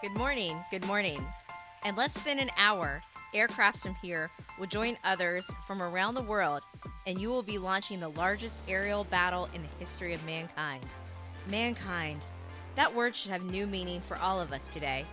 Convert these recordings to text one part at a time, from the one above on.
Good morning. Good morning. In less than an hour, aircrafts from here will join others from around the world, and you will be launching the largest aerial battle in the history of mankind. Mankind. That word should have new meaning for all of us today.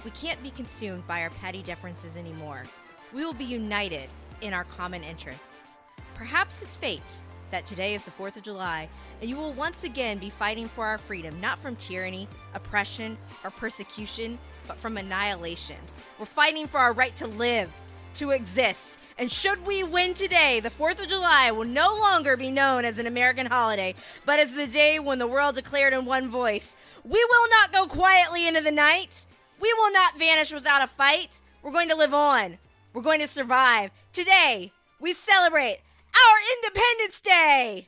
We can't be consumed by our petty differences anymore. We will be united in our common interests. Perhaps it's fate that today is the 4th of July, and you will once again be fighting for our freedom, not from tyranny, oppression, or persecution, but from annihilation. We're fighting for our right to live, to exist. And should we win today, the 4th of July will no longer be known as an American holiday, but as the day when the world declared in one voice, we will not go quietly into the night. We will not vanish without a fight. We're going to live on. We're going to survive. Today, we celebrate our Independence Day.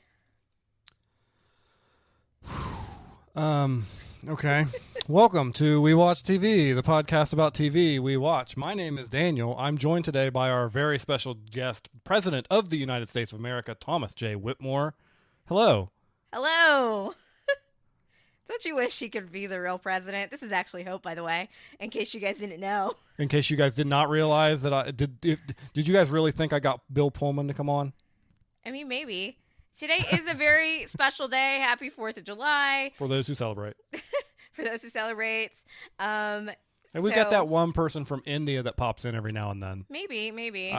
Okay. Welcome to We Watch TV, the podcast about TV we watch. My name is Daniel. I'm joined today by our very special guest, President of the United States of America, Thomas J. Whitmore. Hello. Hello. Don't you wish he could be the real president? This is actually Hope, by the way, in case you guys didn't know. In case you guys did not realize that I did you guys really think I got Bill Pullman to come on? I mean, maybe. Today is a very special day. Happy 4th of July. For those who celebrate. For those who celebrate. And we've got that one person from India that pops in every now and then. Maybe.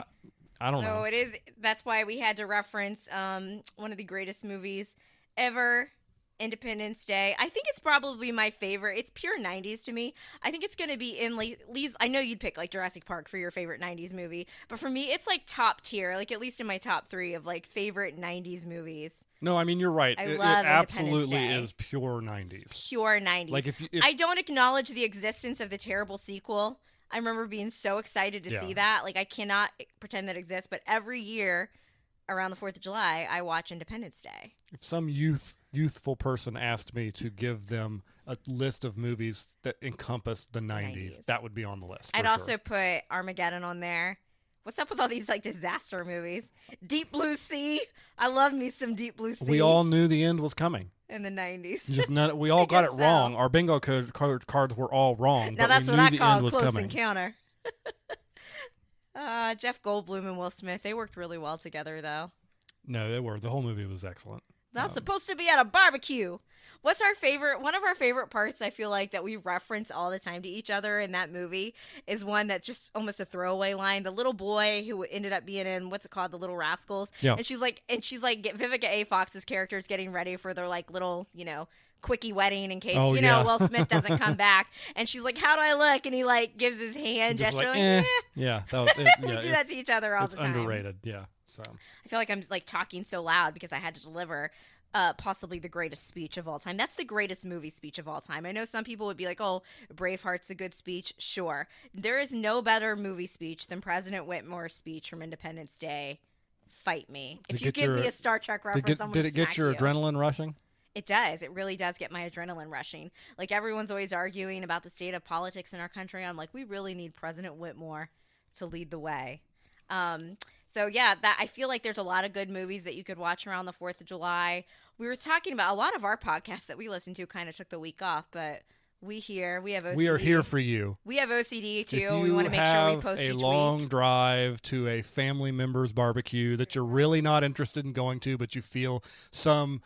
I don't know. So it is. That's why we had to reference one of the greatest movies ever, Independence Day. I think it's probably my favorite. It's pure 90s to me. I think it's going to be in Lee's. I know you'd pick like Jurassic Park for your favorite 90s movie, but for me, it's like top tier, like at least in my top 3 of like favorite 90s movies. No, I mean, you're right. It absolutely is pure 90s. It's pure 90s. Like if I don't acknowledge the existence of the terrible sequel. I remember being so excited to see that. Like I cannot pretend that exists, but every year around the 4th of July, I watch Independence Day. If some youthful person asked me to give them a list of movies that encompass the 90s, that would be on the list. I'd also put Armageddon on there. What's up with all these like disaster movies? Deep Blue Sea. I love me some Deep Blue Sea. We all knew the end was coming. In the 90s. We all got it wrong. Our bingo cards were all wrong. Now that's what I call a close encounter. Jeff Goldblum and Will Smith, they worked really well together, though. No, they were. The whole movie was excellent. That's supposed to be at a barbecue. What's our favorite? One of our favorite parts, I feel like, that we reference all the time to each other in that movie is one that's just almost a throwaway line. The little boy who ended up being in, what's it called, The Little Rascals. Yeah. And she's like, Vivica A. Fox's character is getting ready for their like little, quickie wedding in case, Will Smith doesn't come back. And she's like, how do I look? And he like gives his hand just gesture. Like, eh. Yeah. That was, we do that to each other all the time. It's underrated. Yeah. So I feel like I'm like talking so loud because I had to deliver possibly the greatest speech of all time. That's the greatest movie speech of all time. I know some people would be like, oh, Braveheart's a good speech. Sure. There is no better movie speech than President Whitmore's speech from Independence Day. Fight me. If you give me a Star Trek reference, I'm going to Did it get your adrenaline rushing? It does. It really does get my adrenaline rushing. Like everyone's always arguing about the state of politics in our country. I'm like, we really need President Whitmore to lead the way. So yeah, that I feel like there's a lot of good movies that you could watch around the 4th of July. We were talking about a lot of our podcasts that we listened to kind of took the week off, but we have OCD. We are here for you. We have OCD too. We want to make sure we post each week. A long drive to a family member's barbecue that you're really not interested in going to, but you feel some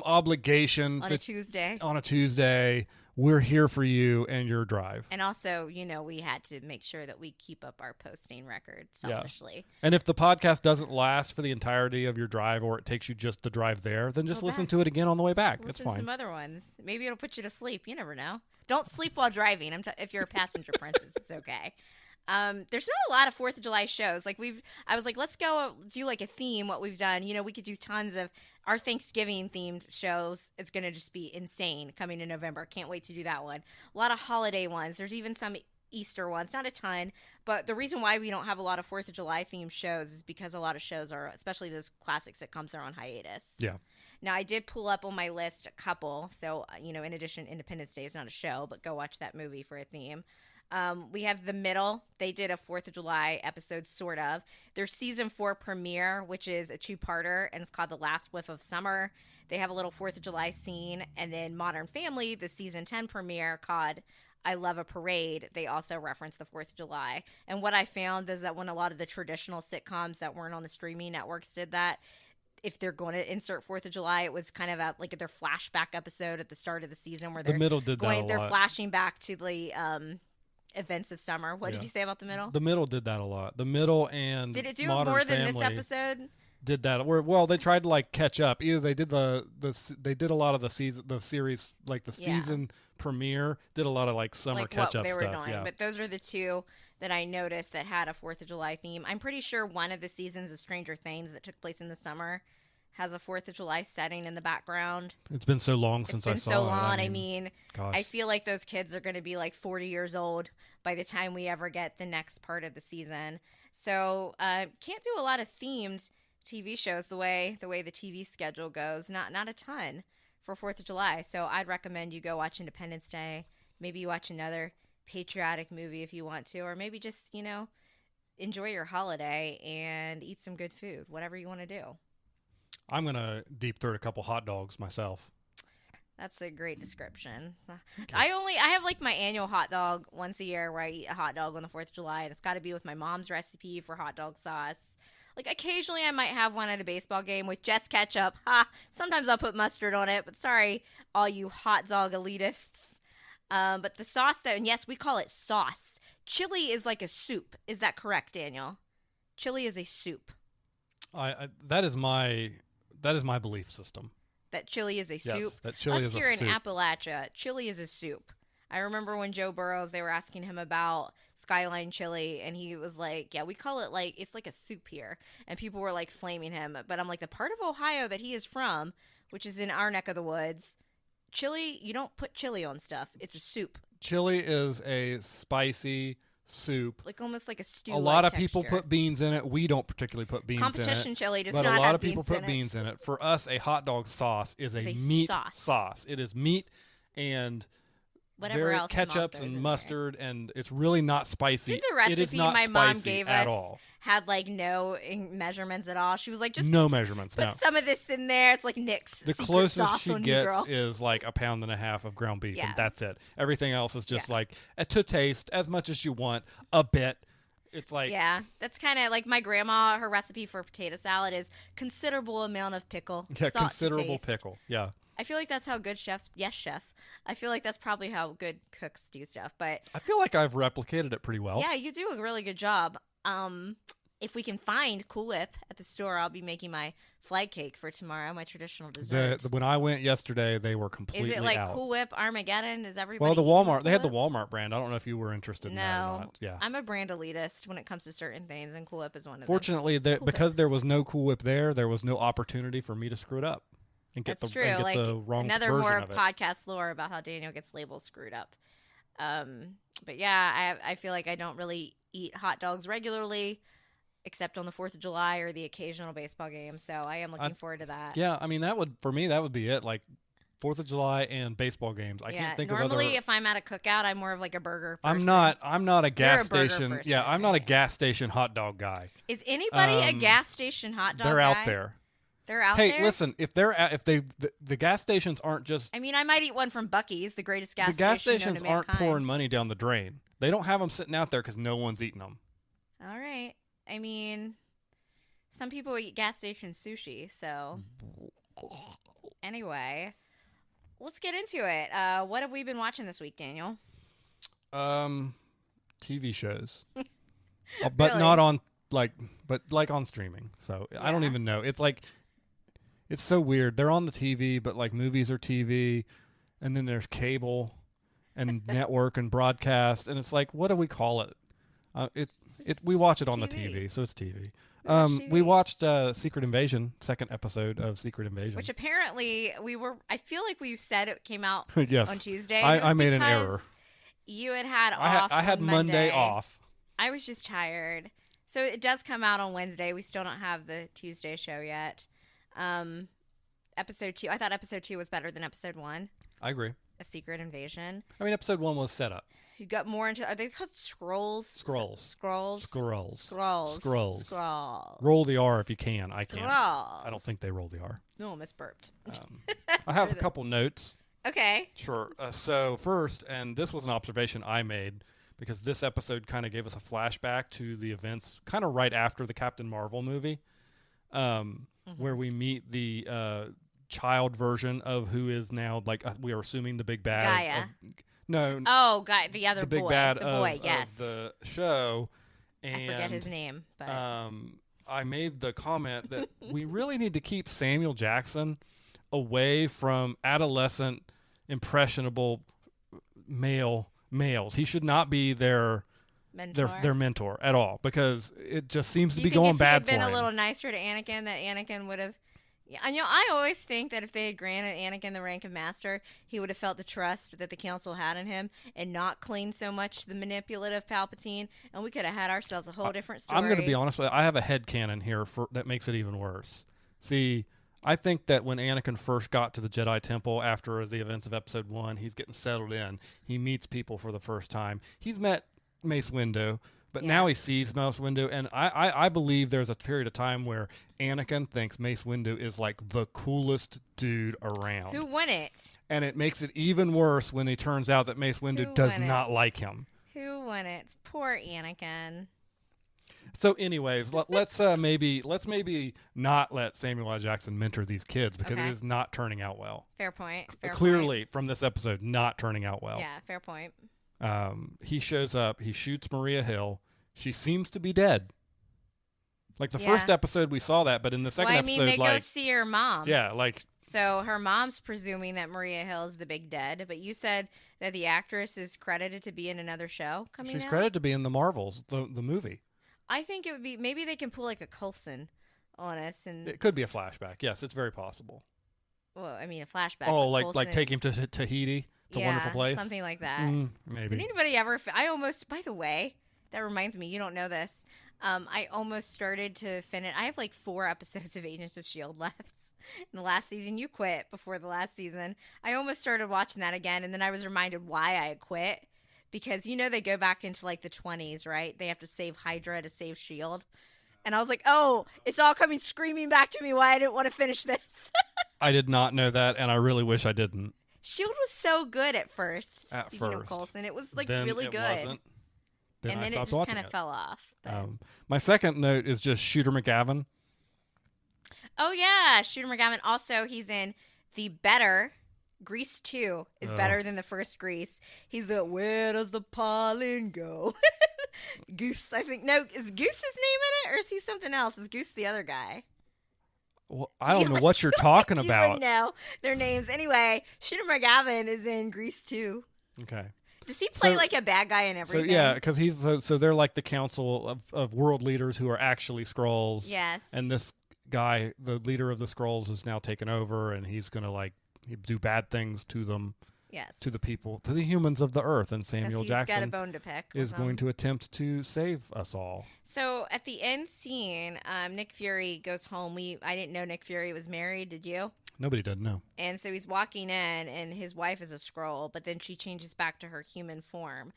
obligation on a Tuesday. We're here for you and your drive. And also, we had to make sure that we keep up our posting record selfishly. Yeah. And if the podcast doesn't last for the entirety of your drive or it takes you just the drive there, then just listen to it again on the way back. It's fine. Some other ones. Maybe it'll put you to sleep. You never know. Don't sleep while driving. If you're a passenger princess, it's okay. There's not a lot of 4th of July shows. I was like, let's go do like a theme, what we've done. We could do tons of our Thanksgiving themed shows. It's going to just be insane coming in November. Can't wait to do that one. A lot of holiday ones. There's even some Easter ones, not a ton. But the reason why we don't have a lot of 4th of July themed shows is because a lot of shows are, especially those classic sitcoms, are on hiatus. Yeah. Now, I did pull up on my list a couple. So, in addition, Independence Day is not a show, but go watch that movie for a theme. We have The Middle. They did a 4th of July episode, sort of. Their season 4 premiere, which is a 2-parter, and it's called The Last Whiff of Summer. They have a little 4th of July scene. And then Modern Family, the season 10 premiere, called I Love a Parade. They also reference the 4th of July. And what I found is that when a lot of the traditional sitcoms that weren't on the streaming networks did that, if they're going to insert 4th of July, it was kind of like their flashback episode at the start of the season where The Middle did that a lot. they're flashing back to the events of summer. What did you say about The Middle? The Middle did that a lot. The Middle and did it do Modern more than Family this episode? Did that? Well, they tried to like catch up. Either they did they did a lot of the series, like the season premiere, did a lot of like summer catch up they were stuff. doing. Yeah. But those are the two that I noticed that had a 4th of July theme. I'm pretty sure one of the seasons of Stranger Things that took place in the summer has a 4th of July setting in the background. It's been so long since I saw it. It's been so long. I mean, gosh. I feel like those kids are going to be like 40 years old by the time we ever get the next part of the season. So can't do a lot of themed TV shows the way the TV schedule goes. Not a ton for 4th of July. So I'd recommend you go watch Independence Day. Maybe you watch another patriotic movie if you want to, or maybe just, enjoy your holiday and eat some good food, whatever you want to do. I'm going to deep throat a couple hot dogs myself. That's a great description. Okay. I have like my annual hot dog once a year where I eat a hot dog on the 4th of July, and it's got to be with my mom's recipe for hot dog sauce. Like occasionally I might have one at a baseball game with just ketchup. Sometimes I'll put mustard on it, but sorry, all you hot dog elitists. But the sauce and yes, we call it sauce. Chili is like a soup. Is that correct, Daniel? Chili is a soup. That is my belief system. That chili is a soup? Yes, that chili is a soup. Us here in Appalachia, chili is a soup. I remember when Joe Burrows, they were asking him about Skyline chili, and he was like, yeah, we call it like, it's like a soup here. And people were like flaming him. But I'm like, the part of Ohio that he is from, which is in our neck of the woods, chili, you don't put chili on stuff. It's a soup. Chili is a spicy soup. Like almost like a stew. A lot of people put beans in it. We don't particularly put beans in it. Competition chili does but not have beans in it. a lot of people put beans in it. For us, a hot dog sauce is a meat sauce. It is meat and whatever else ketchup and mustard, and it's really not spicy. Did the recipe my mom gave us all. Had like no measurements at all? She was like, just no measurements. Put some of this in there. It's like Nick's the secret closest sauce she on gets you, girl. is like a pound and a half of ground beef, and that's it. Everything else is just like to taste as much as you want, a bit. It's like that's kind of like my grandma. Her recipe for potato salad is considerable amount of pickle. Yeah, considerable pickle. Yeah. I feel like that's how good chefs. Yes, chef. I feel like that's probably how good cooks do stuff. But I feel like I've replicated it pretty well. Yeah, you do a really good job. If we can find Cool Whip at the store, I'll be making my flag cake for tomorrow, my traditional dessert. When I went yesterday, they were completely out. Is it like Cool Whip Armageddon? Is everybody? Well, the Walmart, they had the Walmart brand. I don't know if you were interested in that or not. Yeah. I'm a brand elitist when it comes to certain things, and Cool Whip is one of Fortunately, them. because there was no Cool Whip there was no opportunity for me to screw it up and get That's the true. and get like the wrong another version more of it. podcast lore about how Daniel gets labels screwed up. But yeah, I feel like I don't really eat hot dogs regularly, except on the 4th of July or the occasional baseball game. So I am looking forward to that. Yeah, I mean, that would be it. Like 4th of July and baseball games. I can't think of other. Normally, if I'm at a cookout, I'm more of like a burger person. I'm not a gas station. Person, yeah, I'm not a gas station hot dog guy. Is anybody a gas station hot dog guy? They're out there. They're out there? Hey, listen, if the gas stations aren't just... I mean, I might eat one from Buc-ee's, the greatest gas station. The gas stations aren't pouring money down the drain. They don't have them sitting out there because no one's eating them. All right. I mean... Some people eat gas station sushi, so anyway, let's get into it. What have we been watching this week, Daniel? TV shows, but not on like on streaming. So I don't even know. It's like it's so weird. They're on the TV, but like movies are TV, and then there's cable and network and broadcast, and it's like, what do we call it? We watch it on the TV, so it's TV. We watched Secret Invasion, second episode of Secret Invasion. Which apparently I feel like we said it came out yes. on Tuesday. I made an error. You had off I had Monday off. I was just tired. So it does come out on Wednesday. We still don't have the Tuesday show yet. Episode 2, I thought episode 2 was better than episode 1. I agree. Of Secret Invasion. I mean, episode 1 was set up. You got more into. Are they called scrolls? Scrolls. Scrolls. Scrolls. Scrolls. Scrolls. Scrolls. Roll the R if you can. I can't. Scrolls. I don't think they roll the R. No, misburped. I have a couple notes. Okay. Sure. So first, and this was an observation I made because this episode kind of gave us a flashback to the events kind of right after the Captain Marvel movie, where we meet the child version of who is now, like, we are assuming the big bad. Gaia. No. Oh, the other the big boy. bad The boy, of yes. the show. And, I forget his name, but I made the comment that we really need to keep Samuel Jackson away from adolescent, impressionable males. He should not be their mentor at all, because it just seems to be going bad for him. If he had been a little nicer to Anakin, that Anakin would have. I always think that if they had granted Anakin the rank of master, he would have felt the trust that the council had in him and not cling so much to the manipulative Palpatine, and we could have had ourselves a whole different story. I'm going to be honest with you. I have a headcanon here that makes it even worse. See, I think that when Anakin first got to the Jedi Temple after the events of Episode 1, he's getting settled in. He meets people for the first time. He's met Mace Windu, but now he sees Mace Windu, and I believe there's a period of time where Anakin thinks Mace Windu is like the coolest dude around. Who wouldn't? And it makes it even worse when it turns out that Mace Windu does not like him. Who wouldn't? Poor Anakin. So, anyways, let's maybe not let Samuel L. Jackson mentor these kids, because it is not turning out well. Fair point. Clearly, from this episode, not turning out well. Yeah, fair point. He shows up. He shoots Maria Hill. She seems to be dead. Like the first episode, we saw that, but in the second episode, they go see her mom. Yeah, like. So her mom's presuming that Maria Hill's the big dead, but you said that the actress is credited to be in another show coming out? She's credited to be in the Marvels, the movie. I think it would be, maybe they can pull like a Coulson on us. And it could be a flashback. Yes, it's very possible. Well, I mean, a flashback. Oh, like take him to Tahiti? It's a wonderful place? Something like that. Maybe. Did anybody ever... by the way, that reminds me, you don't know this. I almost started to finish... I have like 4 episodes of Agents of S.H.I.E.L.D. left in the last season. You quit before the last season. I almost started watching that again, and then I was reminded why I had quit. Because, they go back into like the 20s, right? They have to save Hydra to save S.H.I.E.L.D. And I was like, oh, it's all coming screaming back to me why I didn't want to finish this. I did not know that, and I really wish I didn't. S.H.I.E.L.D. was so good at first. At Speaking first. of Coulson, it was like then really it good. Wasn't. And then it just kind of fell off. My second note is just Shooter McGavin. Oh, yeah. Shooter McGavin. Also, he's in the better... Grease 2 is better than the first Grease. He's the, where does the pollen go? Goose, I think. No, is Goose his name in it? Or is he something else? Is Goose the other guy? Well, I don't know what you're talking about. You would know their names. Anyway, Shooter McGavin is in Grease 2. Okay. Does he play like a bad guy in everything? So, yeah, because he's so they're like the council of world leaders who are actually Skrulls. Yes. And this guy, the leader of the Skrulls, is now taken over, and he's going to do bad things to them. Yes. To the people, to the humans of the earth, and Samuel Jackson got a bone to pick is going to attempt to save us all. So at the end scene, Nick Fury goes home. I didn't know Nick Fury was married. Did you? Nobody did, no. And so he's walking in, and his wife is a Skrull, but then she changes back to her human form.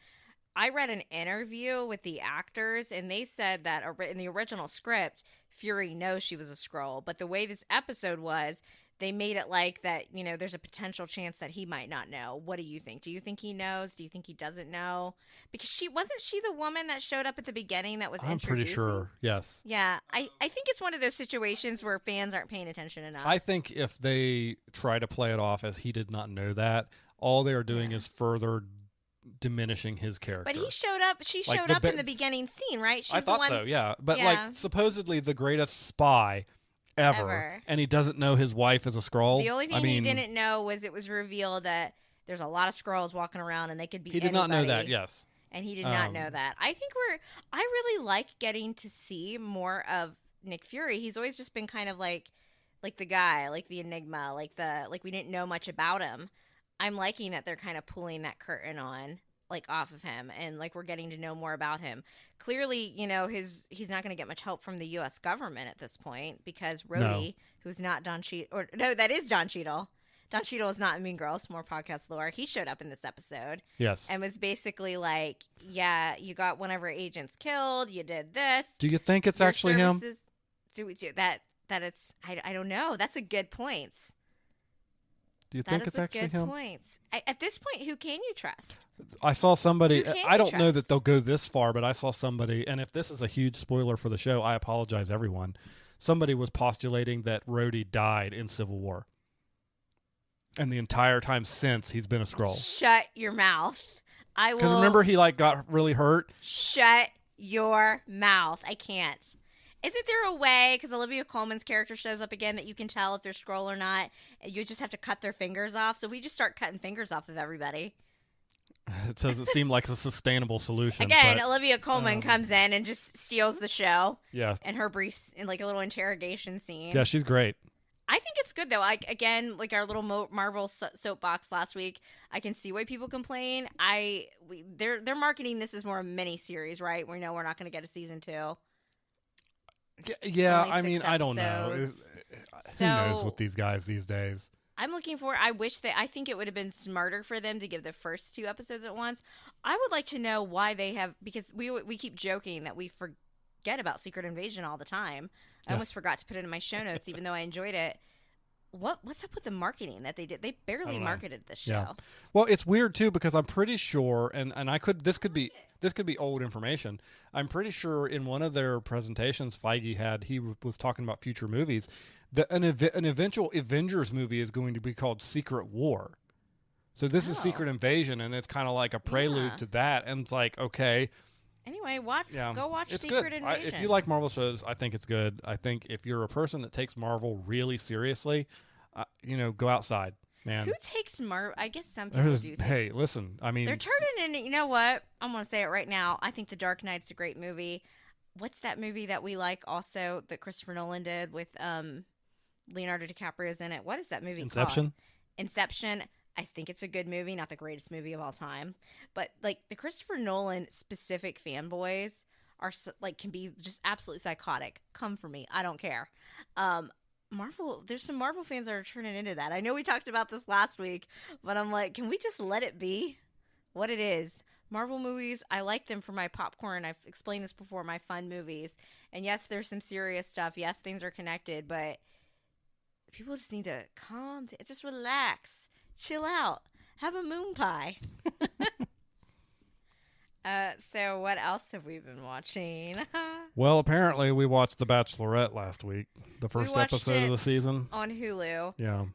I read an interview with the actors, and they said that in the original script, Fury knows she was a Skrull, but the way this episode was, they made it like that, there's a potential chance that he might not know. What do you think? Do you think he knows? Do you think he doesn't know? Because wasn't she the woman that showed up at the beginning that was introducing? I'm pretty sure, yes. Yeah, I think it's one of those situations where fans aren't paying attention enough. I think if they try to play it off as he did not know that, all they are doing is further diminishing his character. But he showed up. She showed up in the beginning scene, right? I thought so, yeah. But supposedly the greatest spy ever, and he doesn't know his wife is a Skrull. The only thing he didn't know was it was revealed that there's a lot of Skrulls walking around, and they could be. He did not know that. Yes, and he did not know that. I think I really like getting to see more of Nick Fury. He's always just been kind of like the guy, like the enigma, like we didn't know much about him. I'm liking that they're kind of pulling that curtain on. Off of him, and we're getting to know more about him. Clearly, he's not going to get much help from the U.S. government at this point, because Rhodey, who's not Don Cheadle, that is Don Cheadle. Don Cheadle is not in Mean Girls, more podcast lore. He showed up in this episode. Yes. And was basically like, yeah, you got one of our agents killed. You did this. Do you think it's Your actually him? Do that it's, I don't know. That's a good point. Do you think it's actually him? That is a good point. At this point, who can you trust? I saw somebody. Who can I don't you know that trust? they'll go this far, but I saw somebody, and if this is a huge spoiler for the show, I apologize, everyone. Somebody was postulating that Rhodey died in Civil War. And the entire time since, he's been a Skrull. Shut your mouth. I will. Because remember, he got really hurt. Shut your mouth. I can't. Isn't there a way, because Olivia Colman's character shows up again, that you can tell if they're Skrull or not? You just have to cut their fingers off. So we just start cutting fingers off of everybody. It doesn't seem like a sustainable solution. Again, but, Olivia Colman comes in and just steals the show. Yeah. And her briefs in like a little interrogation scene. Yeah, she's great. I think it's good though. Again, like our little Marvel soapbox last week, I can see why people complain. They're marketing this as more a mini series, right? We know we're not going to get a season 2. Yeah, Only I mean, 6 I don't know. episodes. Who knows with these guys these days? I'm looking for. I think it would have been smarter for them to give the first 2 episodes at once. I would like to know why they have, because we keep joking that we forget about Secret Invasion all the time. I almost forgot to put it in my show notes, even though I enjoyed it. What's up with the marketing that they did? They barely marketed this show. Yeah. Well, it's weird too, because I'm pretty sure, and this could be old information. I'm pretty sure in one of their presentations he was talking about future movies. An eventual Avengers movie is going to be called Secret War. So this is Secret Invasion, and it's kind of like a prelude to that. And it's like, okay. Anyway, go watch it's Secret good. Invasion. If you like Marvel shows, I think it's good. I think if you're a person that takes Marvel really seriously, go outside, man. Who takes Marvel? I guess some people do. Hey, listen. I mean, they're turning in. You know what? I'm going to say it right now. I think The Dark Knight's a great movie. What's that movie that we like also that Christopher Nolan did with Leonardo DiCaprio's in it? What is that movie Inception? called? Inception. I think it's a good movie, not the greatest movie of all time, but like the Christopher Nolan specific fanboys are like can be just absolutely psychotic. Come for me, I don't care. Marvel, there's some Marvel fans that are turning into that. I know we talked about this last week, but I'm like, can we just let it be what it is? Marvel movies, I like them for my popcorn. I've explained this before, my fun movies. And yes, there's some serious stuff. Yes, things are connected, but people just need to just relax. Chill out. Have a moon pie. So what else have we been watching? Well, apparently we watched The Bachelorette last week, the first episode of the season on Hulu. Yeah.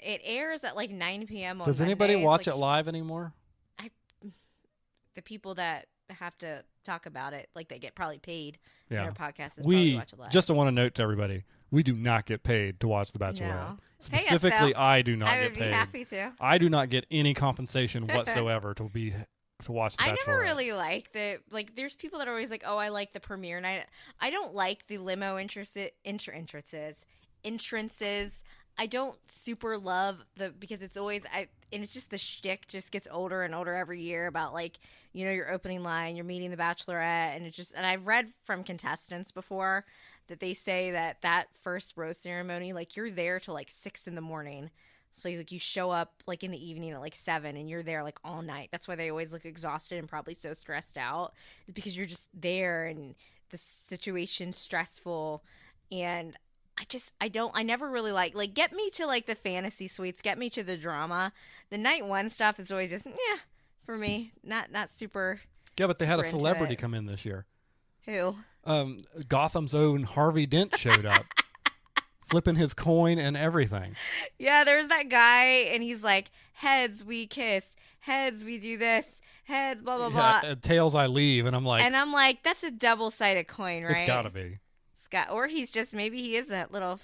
It airs at like 9 p.m. on Does anybody Mondays. watch it live anymore? The people that have to talk about it, like they get probably paid. Yeah. Their podcast is probably watch it live. Just want to note to everybody, we do not get paid to watch The Bachelorette. No. Specifically, I do not get paid. I would be happy to. I do not get any compensation whatsoever to watch The Bachelorette. I never really like there's people that are always like, oh, I like the premiere, and I don't like the limo entrances. I don't super love because it's always and it's just the shtick just gets older and older every year about like, your opening line, you're meeting the Bachelorette, and I've read from contestants before that they say that first rose ceremony, like you're there till like 6 a.m. So like you show up like in the evening at like 7 and you're there like all night. That's why they always look exhausted and probably so stressed out, is because you're just there and the situation's stressful. And I never really like get me to like the fantasy suites, get me to the drama. The night one stuff is always just for me, not super. Yeah, but they had a celebrity come in this year. Who? Gotham's own Harvey Dent showed up. Flipping his coin and everything. Yeah, there's that guy, and he's like, heads, we kiss. Heads, we do this. Heads, blah, blah, blah. Tails, I leave. And I'm like, that's a double-sided coin, right? It's got to be. Or he's just, maybe he is a little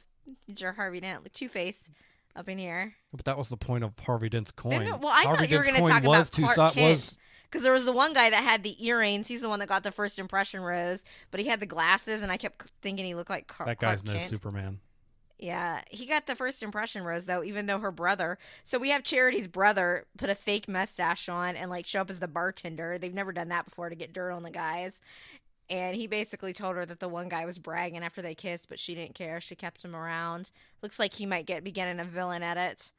Harvey Dent, like Two-Face up in here. But that was the point of Harvey Dent's coin. Well, I thought you were going to talk about Clark Kent. Because there was the one guy that had the earrings. He's the one that got the first impression rose. But he had the glasses, and I kept thinking he looked like Clark Kent. That guy's no Superman. Yeah, he got the first impression rose, though, even though her brother. So we have Charity's brother put a fake mustache on and, like, show up as the bartender. They've never done that before to get dirt on the guys. And he basically told her that the one guy was bragging after they kissed, but she didn't care. She kept him around. Looks like he might be getting a villain edit.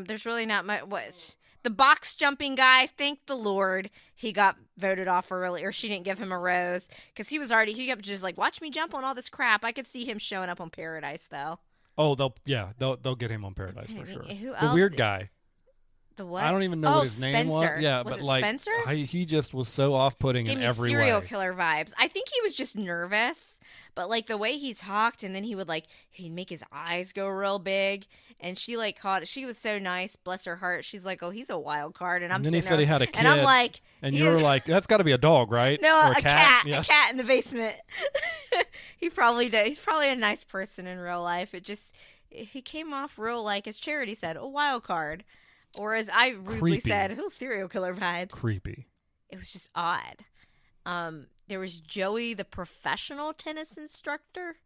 There's really not much. What the box jumping guy? Thank the Lord, he got voted off early, or she didn't give him a rose because he kept just like, watch me jump on all this crap. I could see him showing up on Paradise though. Oh, they'll get him on Paradise for sure. Who The else? weird guy. The what? I don't even know what his name was. Spencer. Yeah, Was but it like Spencer? he just was so off-putting Gave in me every serial way. killer vibes. I think he was just nervous, but like the way he talked, and then he'd make his eyes go real big, and she like caught. She was so nice, bless her heart. She's like, "Oh, he's a wild card," and I'm And then he sitting said there, he had a kid, and I'm like, and you were like, "That's got to be a dog, right? No, Or a cat. Yeah. A cat in the basement. He probably did. He's probably a nice person in real life. He came off real, like, as Charity said, a wild card. Or as I rudely Creepy. said, serial killer vibes. Creepy. It was just odd. There was Joey, the professional tennis instructor.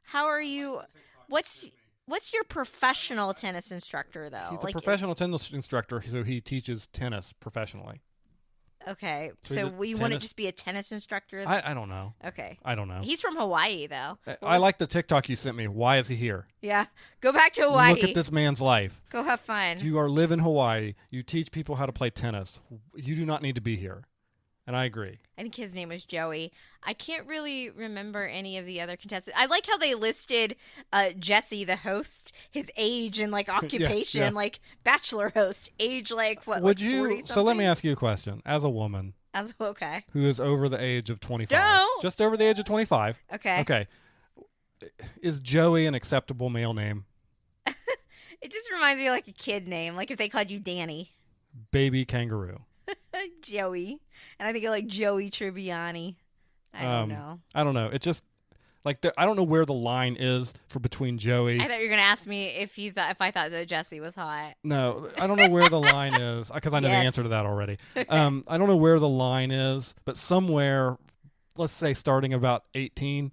How are you? What's your professional tennis instructor, though? He's a professional tennis instructor, so he teaches tennis professionally. Okay, So so he's a you want to tennis- just be a tennis instructor? I don't know. Okay. I don't know. He's from Hawaii, though. I like the TikTok you sent me. Why is he here? Yeah. Go back to Hawaii. Look at this man's life. Go have fun. You live in Hawaii. You teach people how to play tennis. You do not need to be here. And I agree. I think his name was Joey. I can't really remember any of the other contestants. I like how they listed Jesse, the host, his age and like occupation, yeah. like bachelor host, age like what? Would like you? 40 So let me something? ask you a question. As a woman Okay. who is over the age of 25, Don't. just over the age of 25. Okay. Okay. Is Joey an acceptable male name? It just reminds me of like a kid name, like if they called you Danny, Baby kangaroo. Joey, and I think of like Joey Tribbiani. I don't know. I don't know. It just like I don't know where the line is for between Joey. I thought you were gonna ask me if I thought that Jesse was hot. No, I don't know where the line is because I know the Yes. answer to that already. I don't know where the line is, but somewhere, let's say starting about 18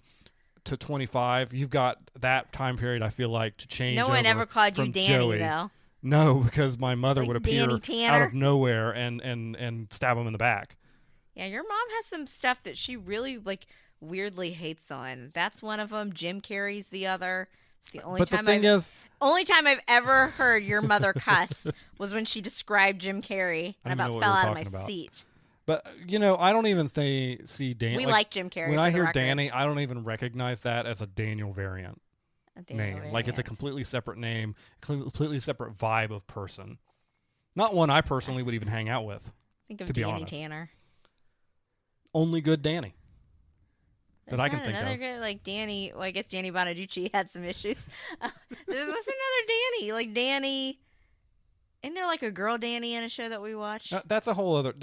to 25, you've got that time period. I feel like to change. No one over ever called you from Danny Joey. though. No, because my mother Like would appear Danny out Tanner? of nowhere and stab him in the back. Yeah, your mom has some stuff that she really like weirdly hates on. That's one of them. Jim Carrey's the other. It's the only But the time thing is, only time I've ever heard your mother cuss was when she described Jim Carrey, I and don't I even know about what fell we were out of my talking about. seat. but I don't even see Danny. We like Jim Carrey. When for I the hear record. Danny, I don't even recognize that as a Daniel variant. Daniel name. Like it's a variant. completely separate name, completely separate vibe of person. Not one I personally would even hang out with. Think of to be Danny honest. Tanner. Only good Danny There's that I not can think another of. good like Danny. Well, I guess Danny Bonaducci had some issues. There's what's another Danny? Like Danny. Isn't there like a girl Danny in a show that we watched? That's a whole other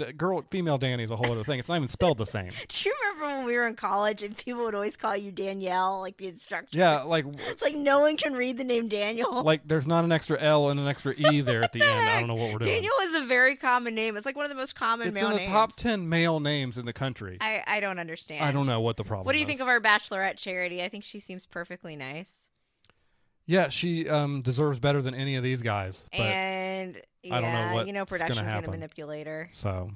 female Danny is a whole other thing. It's not even spelled the same. Do you remember when we were in college and people would always call you Danielle, like the instructor? Yeah, like It's like no one can read the name Daniel. there's not an extra L and an extra E there at the end. I don't know what we're doing. Daniel is a very common name. It's like one of the most common It's male in the names. top 10 male names in the country. I don't understand. I don't know what the problem is. What do you think of our Bachelorette Charity? I think she seems perfectly nice. Yeah, she deserves better than any of these guys. But And yeah, I don't know what's gonna production's gonna happen. manipulate her. so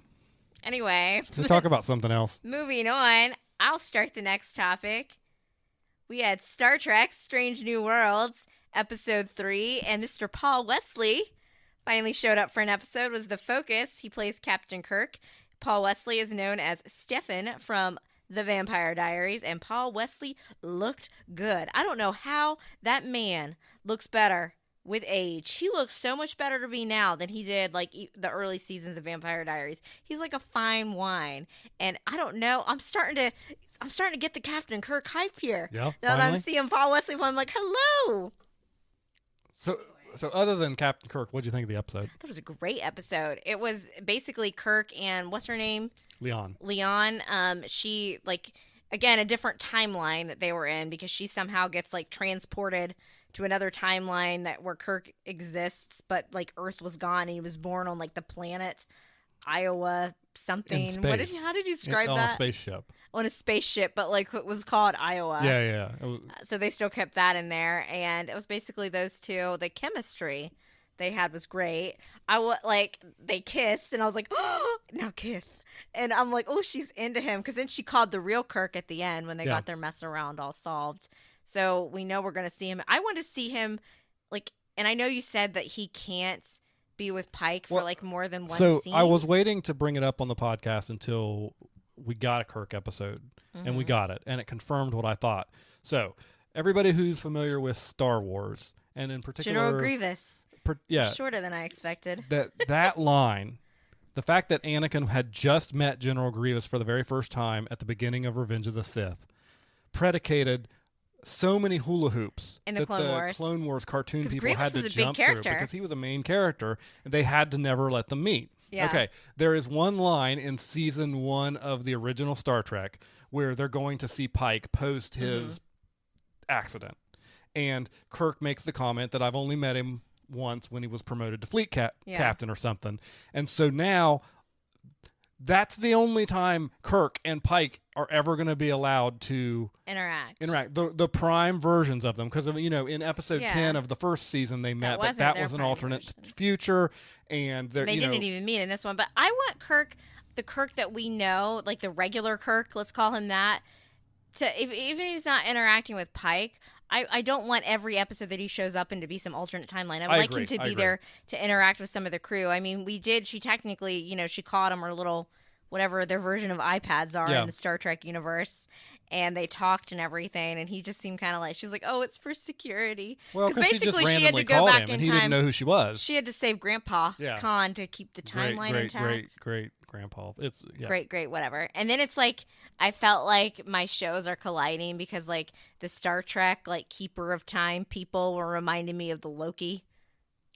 Anyway, let's talk about something else. moving on. I'll start the next topic. We had Star Trek Strange New Worlds, episode 3, and Mr. Paul Wesley finally showed up for an episode, was the focus. He plays Captain Kirk. Paul Wesley is known as Stefan from The Vampire Diaries, and Paul Wesley looked good. I don't know how that man looks better with age. He looks so much better to me now than he did like the early seasons of Vampire Diaries. He's like a fine wine, and I don't know. I'm starting to get the Captain Kirk hype here. Yeah, Now that I'm finally? seeing Paul Wesley, I'm like, hello. So other than Captain Kirk, what do you think of the episode? That was a great episode. It was basically Kirk and what's her name? Leon. She like again a different timeline that they were in because she somehow gets like transported to another timeline where Kirk exists, but like Earth was gone and he was born on like the planet Iowa something. In How space. did you describe on that? a spaceship. On a spaceship, but like it was called Iowa. Yeah. It was- So they still kept that in there, and it was basically those two. The chemistry they had was great. They kissed, and I was like, oh, now kiss. And I'm like, oh, she's into him, because then she called the real Kirk at the end when they Yeah. got their mess around all solved. So we know we're gonna see him. I want to see him like And I know you said that he can't be with Pike for like more than one so scene. I was waiting to bring it up on the podcast until we got a Kirk episode, and we got it, and it confirmed what I thought. So everybody who's familiar with Star Wars, and in particular General Grievous. yeah, Shorter than I expected. that line, the fact that Anakin had just met General Grievous for the very first time at the beginning of Revenge of the Sith, predicated so many hula hoops in the that Clone the Wars. Clone Wars cartoon people Grievous had to is a big jump through character. because he was a main character, and they had to never let them meet. Yeah. Okay, there is one line in season 1 of the original Star Trek where they're going to see Pike post his accident, and Kirk makes the comment that I've only met him once when he was promoted to fleet captain or something, and so now that's the only time Kirk and Pike are ever going to be allowed to interact. The prime versions of them, because in episode 10 of the first season they met, but that was an alternate future, and they didn't even meet in this one. But I want Kirk, the Kirk that we know, like the regular Kirk, let's call him that, to even if he's not interacting with Pike, I don't want every episode that he shows up in to be some alternate timeline. I would like him to be there to interact with some of the crew. I mean, she technically, she caught him her little, whatever their version of iPads are in the Star Trek universe, and they talked and everything, and he just seemed kind of like, she was like, oh, it's for security. Well, because basically she had to go back in time. He didn't know who she was. She had to save Grandpa Khan to keep the timeline intact. Great Grandpa. It's great, whatever. And then it's like, I felt like my shows are colliding because like the Star Trek, like Keeper of Time people were reminding me of the Loki.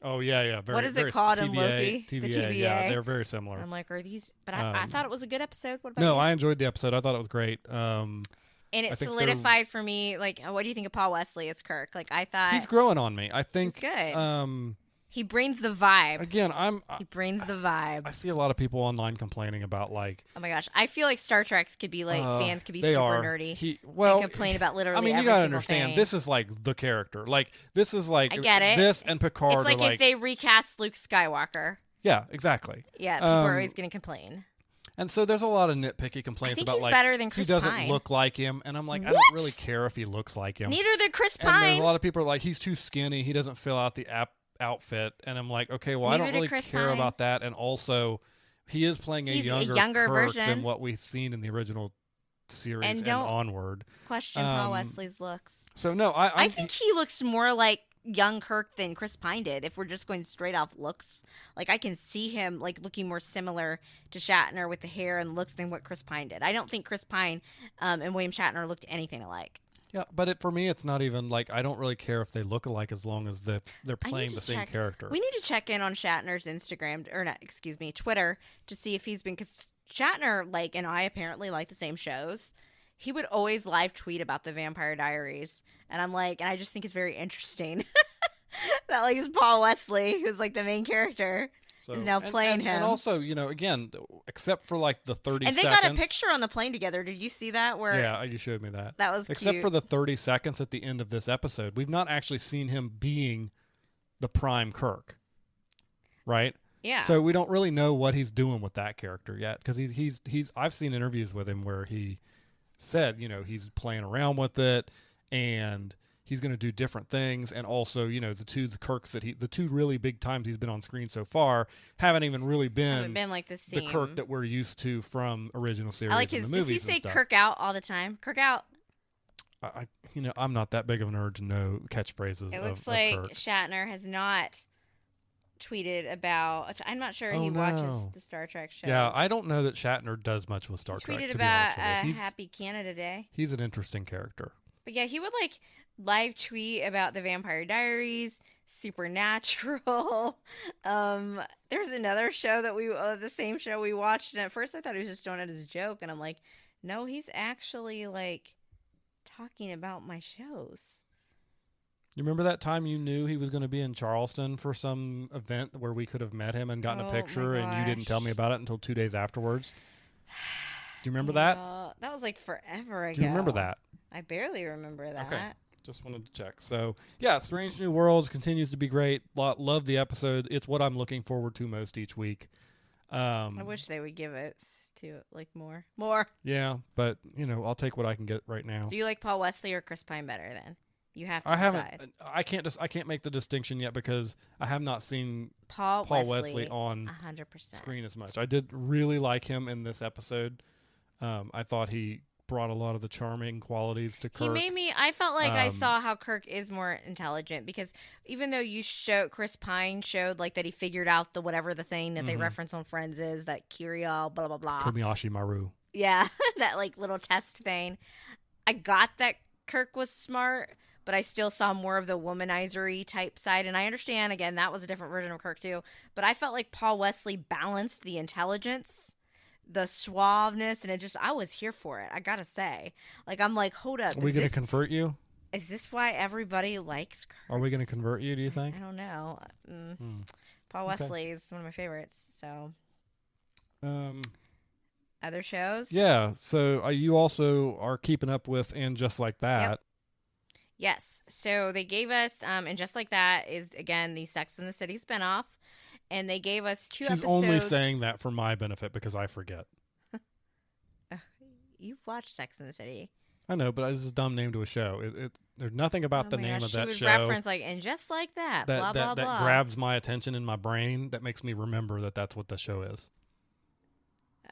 Oh yeah. What is it called in Loki? TVA, the TVA. Yeah, they're very similar. I'm like, are these? But I thought it was a good episode. What about No, you? I enjoyed the episode. I thought it was great. And it solidified for me. Like, what do you think of Paul Wesley as Kirk? Like, I thought he's growing on me. I think he's good. He brings the vibe. Again, he brings the vibe. I see a lot of people online complaining about like. Oh my gosh, I feel like Star Treks could be like fans could be super nerdy. And complain about literally. I mean, you gotta understand. Thing. This is like the character. Like this is like I get it. This and Picard. It's like are if they recast Luke Skywalker. Yeah, exactly. Yeah, people are always going to complain. And so there's a lot of nitpicky complaints I think about he's like better than Chris he doesn't Pine. look like him, and I'm like, I don't really care if he looks like him. Neither did Chris And Pine. there's a lot of people are like, he's too skinny. He doesn't fill out the outfit, and I'm like, okay, well, Neither I don't did really Chris care Pine. about that. And also, he is playing He's a younger Kirk version. than what we've seen in the original series and don't onward. Question Paul Wesley's looks. So no, I think he looks more like young Kirk than Chris Pine did. If we're just going straight off looks, like I can see him like looking more similar to Shatner with the hair and looks than what Chris Pine did. I don't think Chris Pine and William Shatner looked anything alike. Yeah, but for me, it's not even like I don't really care if they look alike as long as they're playing the same character. We need to check in on Shatner's Instagram or not, excuse me, Twitter to see if he's been, because Shatner and I apparently like the same shows. He would always live tweet about the Vampire Diaries, and I'm like, and I just think it's very interesting that like it's Paul Wesley, who's like the main character, is now playing him. And also, again, except for like the 30 and they seconds. got a picture on the plane together. Did you see that? Where yeah, you showed me that. That was except cute. for the 30 seconds at the end of this episode, we've not actually seen him being the prime Kirk, right? Yeah. So we don't really know what he's doing with that character yet, because he's I've seen interviews with him where he said, he's playing around with it and he's going to do different things. And also, the two really big times he's been on screen so far haven't even really been like the Kirk that we're used to from original series. I like his. And the movies Does he say and stuff. Kirk out all the time? Kirk out. I'm not that big of a nerd to know catchphrases. It looks of like Kirk. Shatner has not tweeted about. I'm not sure he watches the Star Trek shows. Yeah, I don't know that Shatner does much with Star Trek. Tweeted to about be honest with you. Happy Canada Day. He's an interesting character. But yeah, he would live tweet about the Vampire Diaries, Supernatural. There's another show that the same show we watched, and at first I thought he was just doing it as a joke, and I'm like, no, he's actually talking about my shows. You remember that time you knew he was going to be in Charleston for some event where we could have met him and gotten a picture, and you didn't tell me about it until 2 days afterwards? Do you remember that? That was forever ago. Do you remember that? I barely remember that. Okay. Just wanted to check. So, yeah, Strange New Worlds continues to be great. Love the episode. It's what I'm looking forward to most each week. I wish they would give it to more. More. Yeah, but, I'll take what I can get right now. Do you like Paul Wesley or Chris Pine better then? You have to I decide. haven't. I can't make the distinction yet because I have not seen Paul Wesley on 100%. screen as much. I did really like him in this episode. I thought he brought a lot of the charming qualities to Kirk. I felt like I saw how Kirk is more intelligent because even though Chris Pine showed like that he figured out the whatever the thing that they reference on Friends is, that Kirill, blah, blah, blah. Kobayashi Maru. Yeah, that like little test thing. I got that Kirk was smart, but I still saw more of the womanizer-y type side. And I understand, again, that was a different version of Kirk too. But I felt like Paul Wesley balanced the intelligence, the suaveness, and I was here for it. I gotta say, like, I'm like, hold up. Are we going to convert you? Is this why everybody likes Kirk? Are we going to convert you, do you think? I don't know. Paul Wesley is one of my favorites. So, other shows? Yeah. So you also are keeping up with And Just Like That. Yep. Yes. So they gave us, and Just Like That is, again, the Sex and the City spinoff. And they gave us two episodes. She's only saying that for my benefit because I forget. You watched Sex and the City. I know, but it's a dumb name to a show. There's nothing about the name of that show. She would reference like, and just like that, blah, blah, blah. That grabs my attention in my brain. That makes me remember that that's what the show is.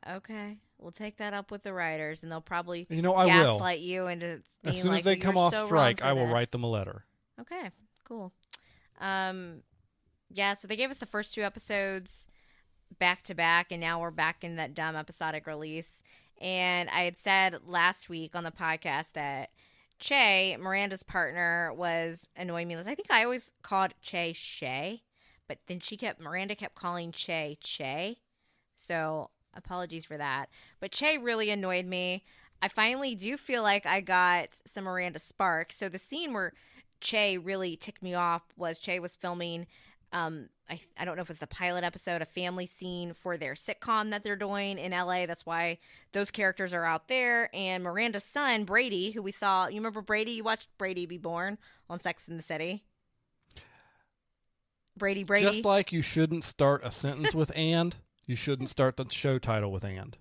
Okay. We'll take that up with the writers, and they'll probably I gaslight you into being as soon like, as they come off strike, I will write them a letter. Okay, cool. Yeah, so they gave us the first two episodes back to back, and now we're back in that dumb episodic release. And I had said last week on the podcast that Che, Miranda's partner, was annoying me. I think I always called Che Shay, but then Miranda kept calling Che. So apologies for that. But Che really annoyed me. I finally do feel like I got some Miranda spark. So the scene where Che really ticked me off was Che was filming I don't know if it's the pilot episode, a family scene for their sitcom that they're doing in LA. That's why those characters are out there. And Miranda's son, Brady, who we saw, you remember Brady? You watched Brady Be Born on Sex and the City? Brady. Just like you shouldn't start a sentence with and, you shouldn't start the show title with and.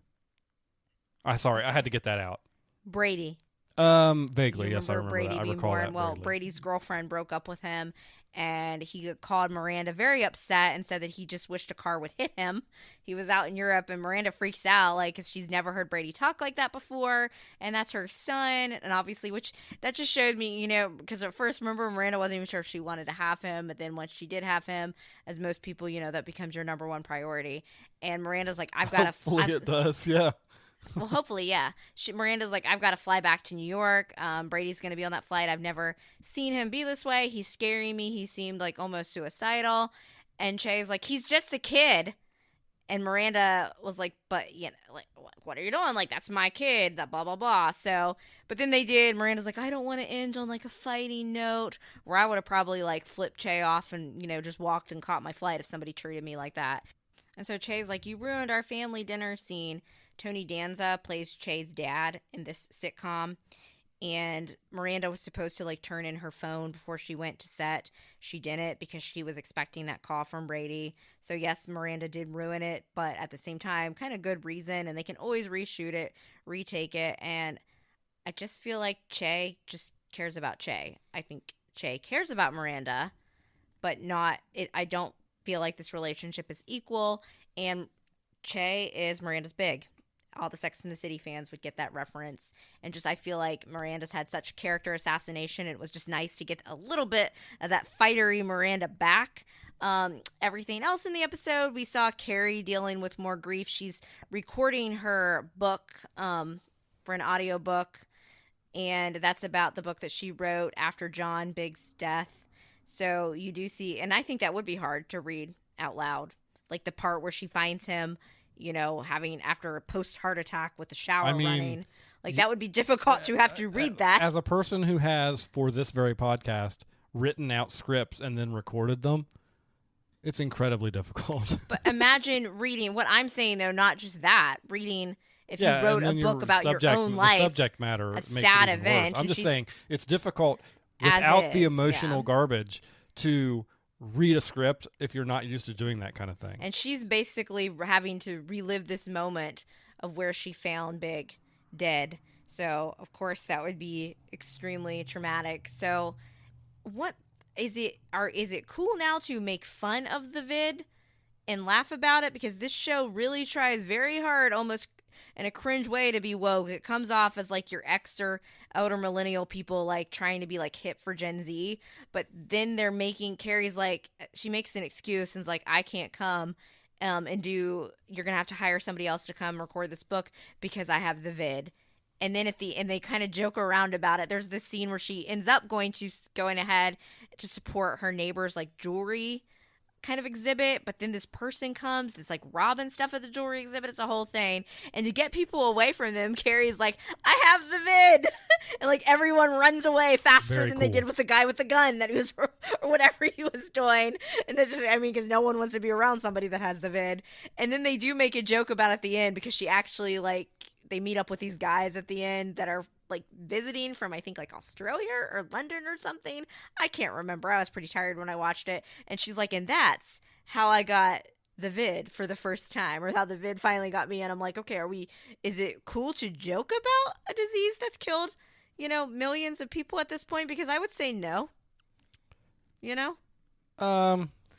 Sorry, I had to get that out. Brady. Vaguely, yes, I remember Brady that. I being recall born. that. Well, vaguely. Brady's girlfriend broke up with him, and he called Miranda very upset and said that he just wished a car would hit him. He was out in Europe, and Miranda freaks out, like, because she's never heard Brady talk like that before, and that's her son, and obviously, which that just showed me, because at first, remember, Miranda wasn't even sure if she wanted to have him, but then once she did have him, as most people, that becomes your number one priority, and Miranda's like, I've got to... Hopefully it does, yeah. Well, hopefully, yeah. Miranda's like, I've got to fly back to New York. Brady's going to be on that flight. I've never seen him be this way. He's scaring me. He seemed like almost suicidal. And Che's like, he's just a kid. And Miranda was like, but, like, what are you doing? Like, that's my kid, that blah, blah, blah. So, but then they did. Miranda's like, I don't want to end on, like, a fighting note. Where I would have probably, like, flipped Che off and, just walked and caught my flight if somebody treated me like that. And so Che's like, you ruined our family dinner scene. Tony Danza plays Che's dad in this sitcom, and Miranda was supposed to like turn in her phone before she went to set. She didn't because she was expecting that call from Brady. So yes, Miranda did ruin it, but at the same time, kind of good reason, and they can always reshoot it, retake it, and I just feel like Che just cares about Che. I think Che cares about Miranda, but not it. I don't feel like this relationship is equal, and Che is Miranda's big. All the Sex and the City fans would get that reference. And I feel like Miranda's had such character assassination. It was just nice to get a little bit of that fightery Miranda back. Everything else in the episode, we saw Carrie dealing with more grief. She's recording her book for an audiobook. And that's about the book that she wrote after John Big's death. So you do see, and I think that would be hard to read out loud. Like the part where she finds him having after a post-heart attack with the shower running. Like, that would be difficult to have to read that. As a person who has, for this very podcast, written out scripts and then recorded them, it's incredibly difficult. But imagine reading, what I'm saying, though, not just that, reading, if you wrote a book about your own life, subject matter a sad event. I'm just saying, it's difficult without the emotional garbage to read a script if you're not used to doing that kind of thing. And she's basically having to relive this moment of where she found Big dead. So, of course, that would be extremely traumatic. So, what is it? Is it cool now to make fun of the vid and laugh about it? Because this show really tries very hard, almost in a cringe way, to be woke. It comes off as like your ex or elder millennial people like trying to be like hip for Gen Z, but then they're making Carrie's like she makes an excuse and's like, I can't come and do, you're gonna have to hire somebody else to come record this book because I have the vid. And then at the end they kind of joke around about it. There's this scene where she ends up going ahead to support her neighbor's like jewelry kind of exhibit, but then this person comes that's like robbing stuff at the jewelry exhibit. It's a whole thing, and to get people away from them, Carrie's like, I have the vid. And like everyone runs away faster Very than they cool. did with the guy with the gun that he was or whatever he was doing. And that's just, I mean, because no one wants to be around somebody that has the vid. And then they do make a joke about it at the end, because she actually like, they meet up with these guys at the end that are like visiting from, I think, like Australia or London or something. I can't remember. I was pretty tired when I watched it. And she's like, and that's how I got the vid for the first time, or how the vid finally got me. And I'm like, okay, is it cool to joke about a disease that's killed, millions of people at this point? Because I would say no.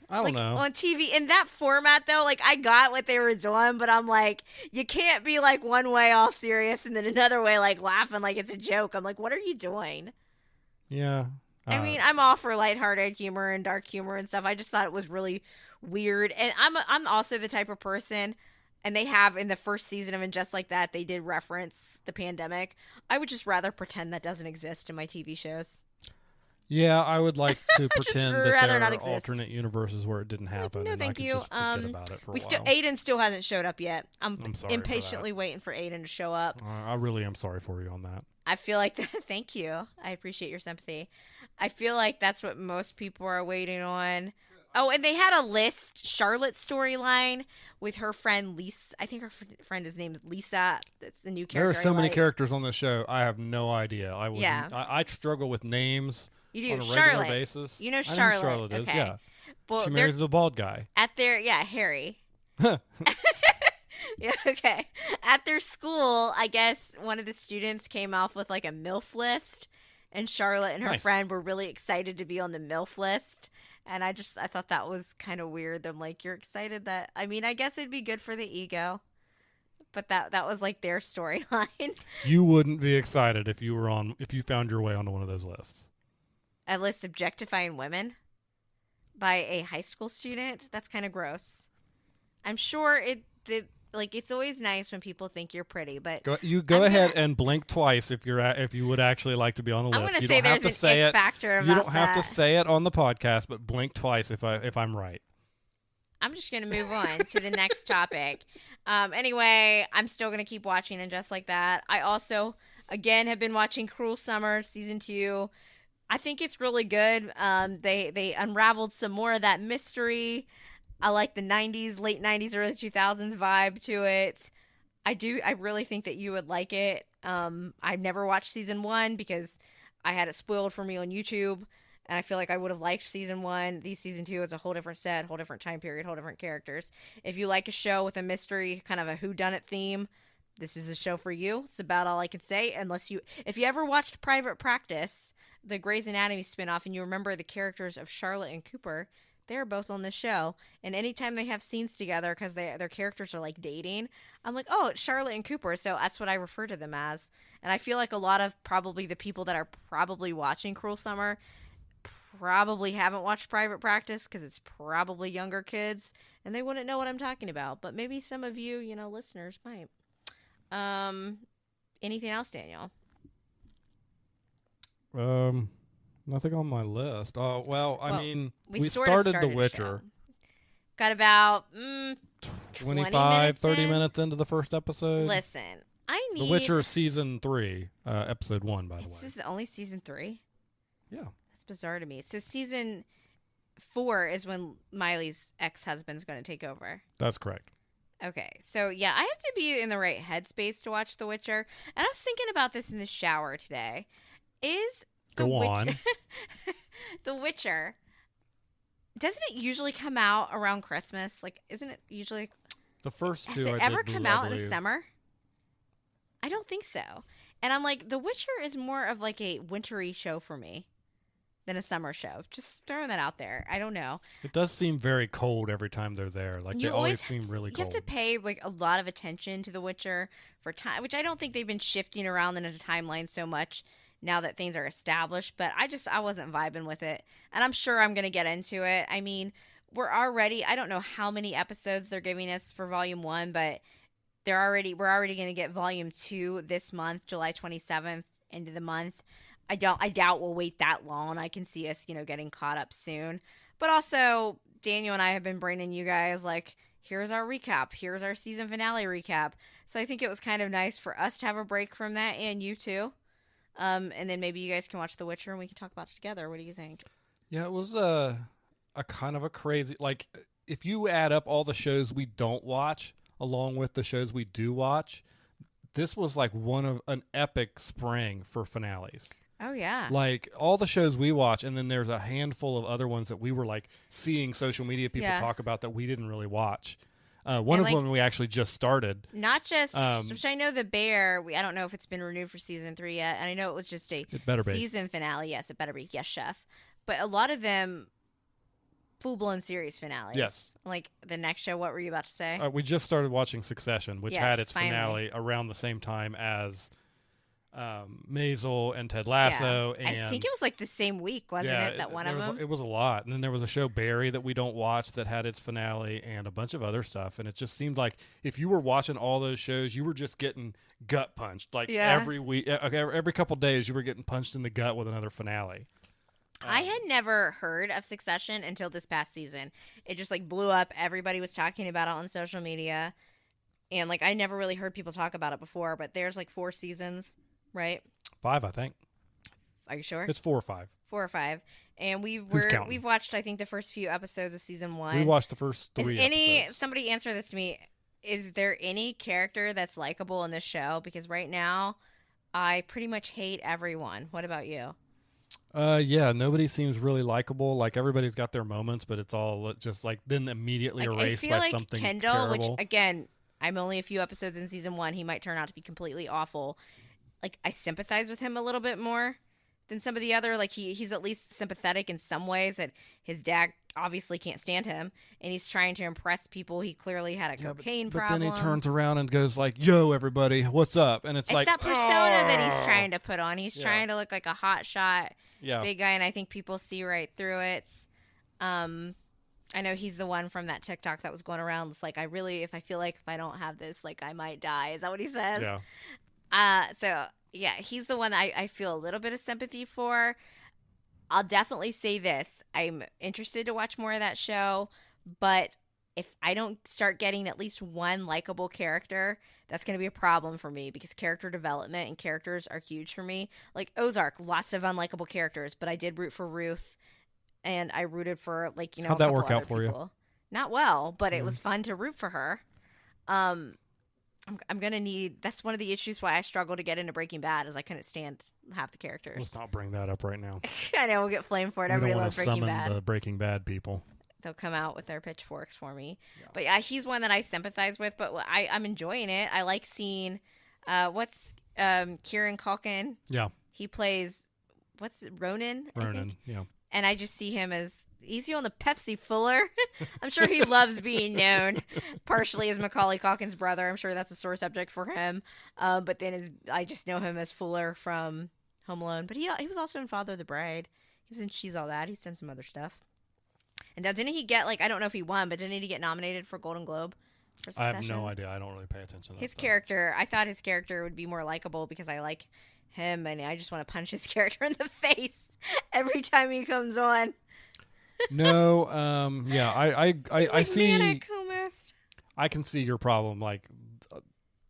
I don't know. On TV in that format, though, like I got what they were doing, but I'm like, you can't be like one way all serious and then another way like laughing like it's a joke. I'm like, what are you doing? Yeah. I mean, I'm all for lighthearted humor and dark humor and stuff. I just thought it was really weird, and I'm also the type of person, and they have in the first season of And Just Like That, they did reference the pandemic. I would just rather pretend that doesn't exist in my TV shows. Yeah, I would like to pretend that rather there not are exist. alternate universes where it didn't happen. No, and thank I could you. just forget about it for a while. Aiden still hasn't showed up yet. I'm sorry impatiently waiting for Aiden to show up. I really am sorry for you on that. I feel like thank you. I appreciate your sympathy. I feel like that's what most people are waiting on. Oh, and they had a list, Charlotte's storyline with her friend Lisa. I think her friend is named Lisa. That's the new character. There are so many characters on this show. I have no idea. I struggle with names. You do. On a Charlotte. regular basis. You know I Charlotte. who Charlotte is, okay. yeah. Well, she marries the bald guy. Harry. Yeah, okay. At their school, I guess one of the students came off with like a MILF list, and Charlotte and her friend were really excited to be on the MILF list. And I thought that was kind of weird. I'm like, you're excited that, I mean, I guess it'd be good for the ego, but that was like their storyline. You wouldn't be excited if you found your way onto one of those lists. A list objectifying women by a high school student? That's kind of gross. I'm sure it's always nice when people think you're pretty, but go ahead and blink twice if you would actually like to be on the list. I'm going to say there's an ick factor about that. You don't have to say it on the podcast, but blink twice if I'm right. I'm just going to move on to the next topic. Anyway, I'm still going to keep watching And Just Like That. I also, again, have been watching Cruel Summer Season 2. I think it's really good. They unraveled some more of that mystery. I like the 90s, late 90s, early 2000s vibe to it. I really think that you would like it. I've never watched season 1 because I had it spoiled for me on YouTube, and I feel like I would have liked season 1. Season 2, it's a whole different set, whole different time period, whole different characters. If you like a show with a mystery, kind of a whodunit theme, this is the show for you. It's about all I can say. If you ever watched Private Practice, the Grey's Anatomy spinoff, and you remember the characters of Charlotte and Cooper, they're both on the show. And anytime they have scenes together, because their characters are like dating, I'm like, oh, it's Charlotte and Cooper. So that's what I refer to them as. And I feel like a lot of probably the people that are probably watching Cruel Summer probably haven't watched Private Practice, because it's probably younger kids and they wouldn't know what I'm talking about. But maybe some of you, listeners might. Anything else, Daniel? Nothing on my list. I mean, we started The Witcher. Got about 25, 30 minutes into the first episode. Listen, The Witcher Season 3, Episode 1, by the way. This is only Season 3? Yeah. That's bizarre to me. So Season 4 is when Miley's ex-husband's going to take over. That's correct. Okay, so yeah, I have to be in the right headspace to watch The Witcher. And I was thinking about this in the shower today. The Witcher, doesn't it usually come out around Christmas? Like, isn't it usually... The first two, has it ever come out in the summer? I don't think so. And I'm like, The Witcher is more of like a wintry show for me. than a summer show. Just throwing that out there. I don't know. It does seem very cold every time they're there. Like, they always seem really cold. You have to pay like a lot of attention to The Witcher for time, which I don't think they've been shifting around in a timeline so much now that things are established. But I wasn't vibing with it, and I'm sure I'm gonna get into it. I mean, I don't know how many episodes they're giving us for Volume 1, but we're already going to get Volume 2 this month, July 27th, end of the month. I doubt we'll wait that long. I can see us, getting caught up soon. But also, Daniel and I have been bringing you guys, like, here's our recap. Here's our season finale recap. So I think it was kind of nice for us to have a break from that, and you too. And then maybe you guys can watch The Witcher and we can talk about it together. What do you think? Yeah, it was a kind of a crazy, like, if you add up all the shows we don't watch along with the shows we do watch, this was like an epic spring for finales. Oh yeah. Like, all the shows we watch, and then there's a handful of other ones that we were like seeing social media people talk about that we didn't really watch. One of them we actually just started. Not just, which I know The Bear, I don't know if it's been renewed for season 3 yet, and I know it was just a season finale. Yes, it better be. Yes, chef. But a lot of them, full-blown series finales. Yes. Like the next show, what were you about to say? We just started watching Succession, which had its finale around the same time as Maisel and Ted Lasso. Yeah. And I think it was like the same week, wasn't it? That one of them? It was a lot. And then there was a show, Barry, that we don't watch that had its finale and a bunch of other stuff. And it just seemed like if you were watching all those shows, you were just getting gut punched. Like every week, every couple days, you were getting punched in the gut with another finale. I had never heard of Succession until this past season. It just like blew up. Everybody was talking about it on social media. And like I never really heard people talk about it before, but there's like 4 seasons, right? 5, I think. Are you sure? It's 4 or 5. 4 or 5. And we've watched, I think, the first few episodes of season 1. We watched the first 3 episodes. Somebody answer this to me. Is there any character that's likable in this show? Because right now, I pretty much hate everyone. What about you? Yeah, nobody seems really likable. Like, everybody's got their moments, but it's all just like then immediately erased by something Kendall, terrible. Which again, I'm only a few episodes in season 1. He might turn out to be completely awful. Like, I sympathize with him a little bit more than some of the other. Like, he's at least sympathetic in some ways. That his dad obviously can't stand him, and he's trying to impress people. He clearly had a cocaine problem. But then he turns around and goes like, "Yo, everybody, what's up?" And it's like that persona that he's trying to put on. He's trying to look like a hot shot, big guy, and I think people see right through it. I know he's the one from that TikTok that was going around. It's like, if I don't have this, like, I might die. Is that what he says? Yeah. So yeah, he's the one I feel a little bit of sympathy for. I'll definitely say this. I'm interested to watch more of that show, but if I don't start getting at least one likable character, that's going to be a problem for me because character development and characters are huge for me. Like Ozark, lots of unlikable characters, but I did root for Ruth, and I rooted for, like, how'd that work out for you? Not well, but it was fun to root for her. I'm going to need, that's one of the issues why I struggle to get into Breaking Bad is I couldn't stand half the characters. Let's not bring that up right now. I know, we'll get flamed for it. Everybody loves Breaking Bad. The Breaking Bad people. They'll come out with their pitchforks for me. Yeah. But yeah, he's one that I sympathize with, but I'm enjoying it. I like seeing, Kieran Culkin? Yeah. He plays, Ronan? Ronan, yeah. And I just see him as, is he on the Pepsi Fuller? I'm sure he loves being known partially as Macaulay Culkin's brother. I'm sure that's a sore subject for him. But then I just know him as Fuller from Home Alone. But he was also in Father of the Bride. He was in She's All That. He's done some other stuff. And didn't he get, like, I don't know if he won, but didn't he get nominated for Golden Globe for Succession? I have no idea. I don't really pay attention to that stuff. Character, I thought his character would be more likable because I like him, and I just want to punch his character in the face every time he comes on. No, yeah, I see. Manic almost. I can see your problem. Like,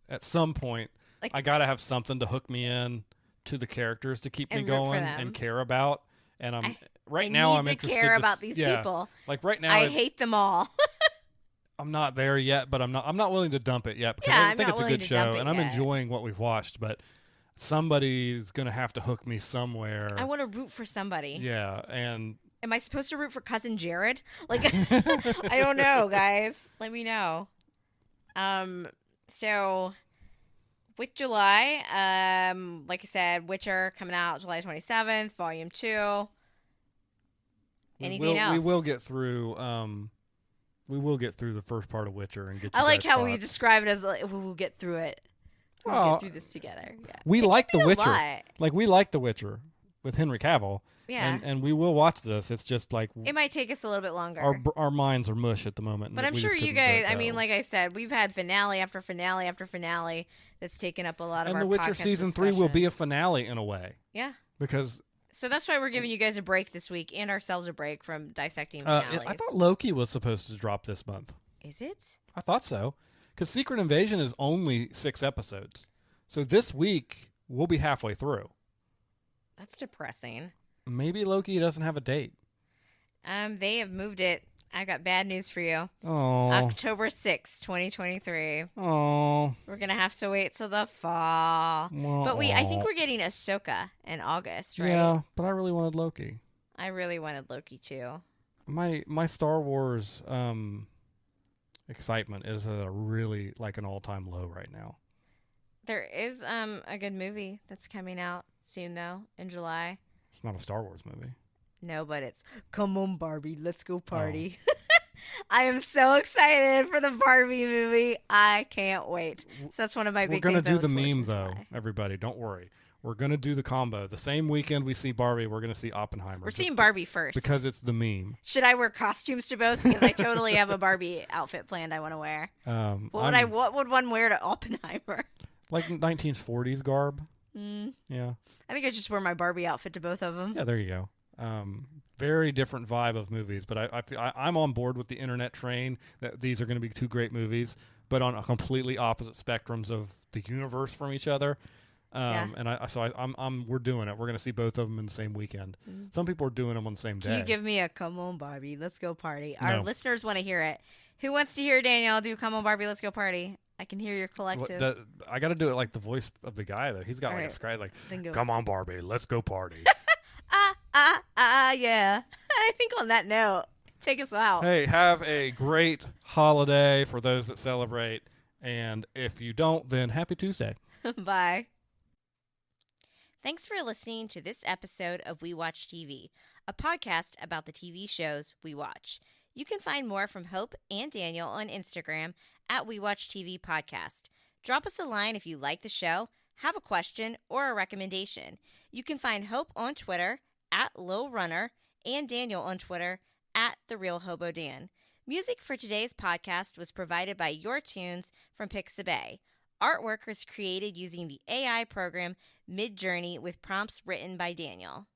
at some point, like, I gotta have something to hook me in to the characters to keep me going and care about. And I'm interested to care about these people. Like right now, I hate them all. I'm not there yet, but I'm not willing to dump it yet because I think it's a good show, and I'm enjoying what we've watched. But somebody's gonna have to hook me somewhere. I want to root for somebody. Yeah, and. Am I supposed to root for Cousin Jared? Like, I don't know, guys. Let me know. So with July, like I said, Witcher coming out July 27th, Volume 2. Anything else? We will get through. We will get through the first part of Witcher and get. I like guys' how thoughts. we describe it as like, we'll get through it. We'll get through this together. Yeah. We like The be a Witcher. lot. Like we like The Witcher with Henry Cavill. Yeah. And we will watch this. It's just like It might take us a little bit longer. our minds are mush at the moment. But I'm sure you guys, I mean, like I said, we've had finale after finale after finale that's taken up a lot of our And The Witcher podcast season 3 will be discussion. a finale in a way. Yeah. Because So that's why we're giving you guys a break this week and ourselves a break from dissecting finales. I thought Loki was supposed to drop this month. Is it? I thought so. Because Secret Invasion is only 6 episodes. So this week, we'll be halfway through. That's depressing. Maybe Loki doesn't have a date. They have moved it. I got bad news for you. Oh. October 6th, 2023. Oh. We're going to have to wait till the fall. But I think we're getting Ahsoka in August, right? Yeah, but I really wanted Loki. I really wanted Loki too. My Star Wars excitement is at a really like an all-time low right now. There is a good movie that's coming out soon though, in July. It's not a Star Wars movie. No, but it's Come On Barbie, Let's Go Party. I am so excited for the Barbie movie. I can't wait. So that's one of my big We're things. gonna I do look the forward meme to in though, July. everybody. Don't worry. We're gonna do the combo. The same weekend we see Barbie, we're gonna see Oppenheimer. We're seeing Barbie first. because it's the meme. Should I wear costumes to both? Because I totally have a Barbie outfit planned I want to wear. What would one wear to Oppenheimer? Like 1940s garb. Yeah. I think I just wear my Barbie outfit to both of them. Yeah, there you go. Very different vibe of movies, but I'm on board with the internet train that these are going to be 2 great movies, but on a completely opposite spectrums of the universe from each other. And we're doing it. We're going to see both of them in the same weekend. Some people are doing them on the same day. Can you give me a Come On Barbie, Let's Go Party? Our No. listeners want to hear it. Who wants to hear Danielle do Come On Barbie, Let's Go Party? I can hear your collective. I got to do it like the voice of the guy though. He's got like a scry like, Then go. "Come on, Barbie, let's go party." Yeah. I think on that note, take us out. Hey, have a great holiday for those that celebrate, and if you don't, then happy Tuesday. Bye. Thanks for listening to this episode of We Watch TV, a podcast about the TV shows we watch. You can find more from Hope and Daniel on Instagram at We Watch TV Podcast. Drop us a line if you like the show, have a question, or a recommendation. You can find Hope on Twitter at Lil Runner and Daniel on Twitter at The Real Hobo Dan. Music for today's podcast was provided by Your Tunes from Pixabay. Artwork was created using the AI program Midjourney with prompts written by Daniel.